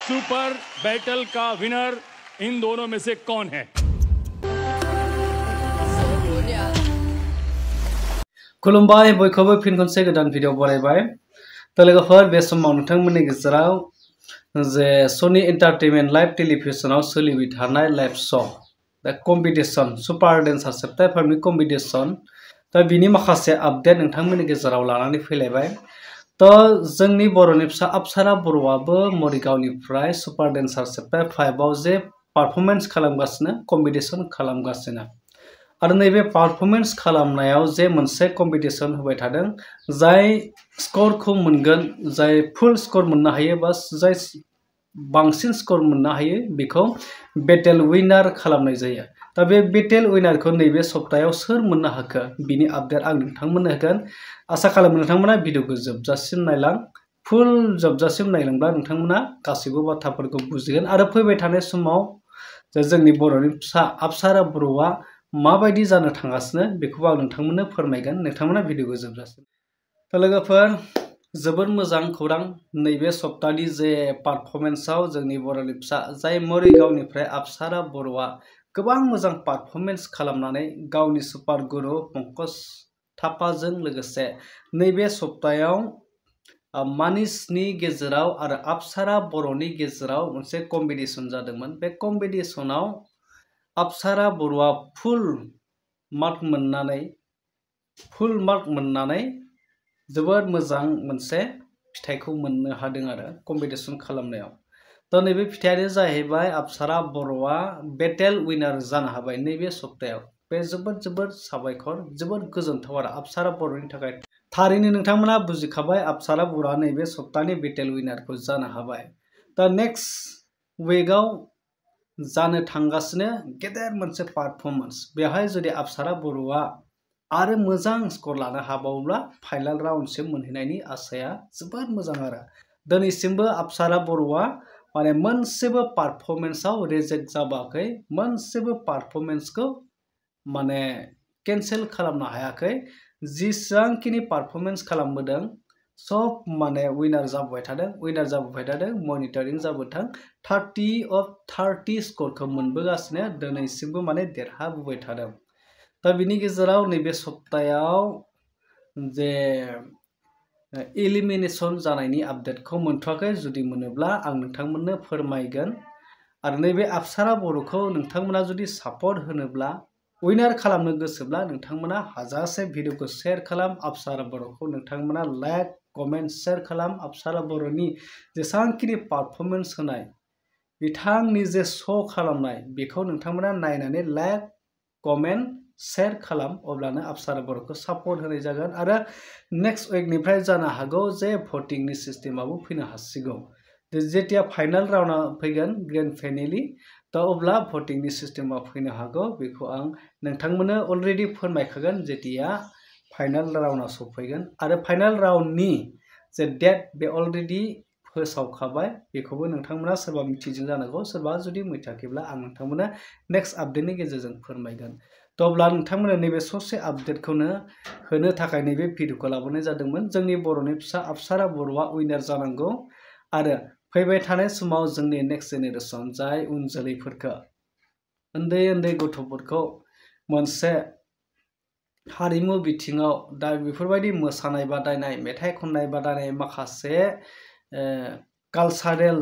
Super battle का winner इन दोनों में से कौन है? खुलुमबाय बयखौबो फिन खनसे गोदान भिडिअ बरायबाय तो लोगोफोर बे समाव नोंथांमोननि गेजेराव जे सनी एन्टारटेनमेन्ट लाइभ टेलिभिजनाव सोलिबाय थानाय लाइभ श' दा कम्पिटिशन सुपार डेन्सार सेप्टेम्बरनि कम्पिटिशन दा बिनि माखासे आपडेट नोंथांमोननि गेजेराव लानानै फैलायबाय तो जोंनि बर'नि फिसा अप्सरा बर'आबो मरिगावनिफ्राय सुपार डेन्सार सेप्टेम्बर 5 आव जे पारफरमेन्स खालामगासिनो कम्पिटिशन खालामगासिनो आरो नैबे पारफरमेन्स खालामनायाव जे मोनसे कम्पिटिशन होबाय थादों जाय स्करखौ मोनगोन जाय फुल स्कर मोननो हायो बा जाय बांसिन स्कर मोननो हायो बेखौ बेटेल विनार खालामनाय जायो दा बे बेटेल विनारखौ नैबे सप्तायाव सोर मोननो हाखो बिनि आपडेट आं नोंथांमोननो होगोन आसा खालामो नोंथांमोना भिडिअखौ जोबजासिम नायलां फुल जोबजासिम नायलांब्ला नोंथांमोना गासैबो बाथ्राफोरखौ बुजिगोन आरो फैबाय थानाय समाव जोंनि बर'नि फिसा अप्सरा बर'आ माबायदि जानो थांगासिनो बेखौबो आं नोंथांमोननो फोरमायगोन नोंथांमोना भिडिअखौ जोबजासिम तो लोगोफोर जोबोर मोजां खौरां नैबे सप्तानि जे पारफरमेन्सआव जोंनि बर'नि फिसा जाय मरिगावनिफ्राय अप्सरा बर'आ गोबां मोजां पारफरमेन्स खालामनानै गावनि सुपार गुरु पंकज थापाजों लोगोसे नैबे सप्तायाव मानिसनि गेजेराव आरो अप्सरा बर'नि गेजेराव मोनसे कम्पिटिशन जादोंमोन बे कम्पिटिशनाव अप्सरा बर'आ फुल मार्क मोननानै जोबोद मोजां मोनसे फिथाइखौ मोननो हादों आरो कम्पिटिशन खालामनायाव तो नैबे फिथाइयानो जाहैबाय अप्सरा बर'आ बेटेल विनार जानो हाबाय नैबे सप्तायाव बे जोबोद साबायखर जोबोद गोजोनथाव आरो अप्सरा बर'नि थाखाय थारैनो नोंथांमोना बुजिखाबाय अप्सरा बर'आ नैबे सप्तानि बेटेल विनारखौ जानो हाबाय दा नेक्स्ट वीकआव जानो थांगासिनो गेदेर मोनसे पारफरमेन्स बेवहाय जुदि अप्सरा बर'आ आरो मोजां स्कर लानो हाबावोब्ला फाइनाल राउन्डसिम मोनहैनायनि आसाया जोबोद मोजां आरो दिनैसिमबो अप्सरा बर'आ माने मोनसेबो पारफरमेन्सआव रिजेक्ट जाबाखै मोनसेबो पारफरमेन्सखौ माने केन्सेल खालामनो हायाखै जेसेबांखिनि पारफरमेन्स खालामबोदों सब माने विनार जाबोबाय थादों मनिटरिं जाबोथों 30 of 30 स्करखौ मोनबोगासिनो दिनैसिमबो माने देरहाबोबाय थादों दा बिनि गेजेराव नैबे सप्तायाव जे एलिमिनेशन जानायनि आपडेटखौ मोनथ'वाखै जुदि मोनोब्ला आं नोंथांमोननो फोरमायगोन आरो नैबे अप्सरा बर'खौ नोंथांमोना जुदि सापर्ट होनोब्ला विनार खालामनो गोसोब्ला नोंथांमोना हाजासे भिडिअखौ शेयार खालाम अप्सरा बर'खौ नोंथांमोना लाइक कमेन्ट शेयार खालाम अप्सरा बर'नि जेसेबांखिनि पारफरमेन्स होनाय बिथांनि जे शो खालामनाय बेखौ नोंथांमोना नायनानै लाइक कमेन्ट शेयार खालाम अब्लानो अप्सरा बर'खौ सापर्ट होनाय जागोन आरो नेक्स्ट वीकनिफ्राय जानो हागौ जे भटिंनि सिस्टेमाबो फैनो हासिगौ जेतिया फाइनाल राउन्डआ फैगोन ग्रेन्ड फाइनालि दा अब्ला भटिंनि सिस्टेमा फैनो हागौ बेखौ आं नोंथांमोननो अलरेडि फोरमायखागोन जेतिया फाइनाल राउन्डआ सफैगोन आरो फाइनाल राउन्डनि जे डेट बे अलरेडि फोसावखाबाय बेखौबो नोंथांमोना सोरबा मिथिदों जानांगौ सोरबा जुदि मिथियाखैब्ला आं नोंथांमोननो नेक्स्ट आपडेटनि गेजेरजों फोरमायगोन तो अब्ला नोंथांमोननो नैबे ससे आपडेटखौनो होनो थाखाय नैबे भिडिअखौ लाबोनाय जादोंमोन जोंनि बर'नि फिसा अप्सरा बर'आ विनार जानांगौ आरो फैबाय थानाय समाव जोंनि नेक्स्ट जेनेरेसन जाय उन जोलैफोरखौ उन्दै गथ'फोरखौ मोनसे हारिमु बिथिङाव दा बेफोरबायदि मोसानाय बादायनाय मेथाइ खननाय बादायनाय माखासे कालचारेल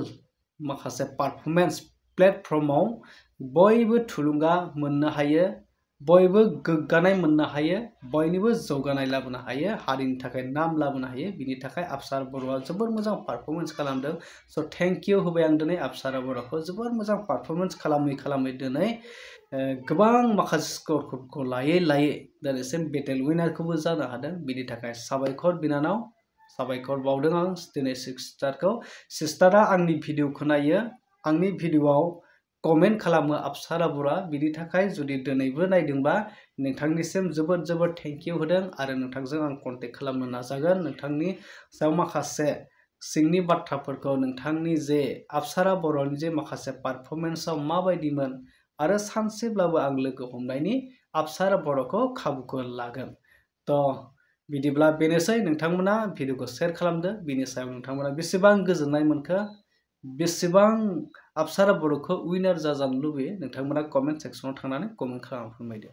माखासे पारफरमेन्स प्लेटफर्माव बयबो थुलुंगा मोननो हायो बयबो गोग्गानाय मोननो हायो बयनिबो जौगानाय लाबोनो हायो हारिनि थाखाय नाम लाबोनो हायो बिनि थाखाय अप्सरा बर'आ जोबोर मोजां पारफरमेन्स खालामदों स' थेंक इउ होबाय आं दिनै अप्सरा बर'खौ जोबोर मोजां पारफरमेन्स खालामै दिनै गोबां माखासे स्करफोरखौ लायै दिनैसिम बेटेल विनारखौबो जानो हादों बिनि थाखाय साबायखर बिनानाव साबायखर बावदों आं दिनै सिस्टारा आंनि भिडिअखौ नायो आंनि भिडिअआव कमेन्ट खालामो अप्सरा बर'आ बिनि थाखाय जुदि दिनैबो नायदोंबा नोंथांनिसिम जोबोद थेंक इउ होदों आरो नोंथांजों आं कन्टेक्ट खालामनो नाजागोन नोंथांनि सायाव माखासे सिंनि बाथ्राफोरखौ नोंथांनि जे अप्सरा बर'नि जे माखासे पारफरमेन्सआव माबायदिमोन आरो सानसेब्लाबो आं लोगो हमनायनि अप्सरा बर'खौ खाबुखौ लागोन तो बिदिब्ला बेनोसै नोंथांमोना भिडिअखौ शेयार खालामदो बिनि सायाव नोंथांमोना बेसेबां गोजोननाय मोनखो बेसेबां अपसारा बर'खौ उइनार जाजानो लुबैयो नोंथांमोना कमेन्ट सेक्सनाव थांनानै कमेन्ट खालामना फोरमायदो।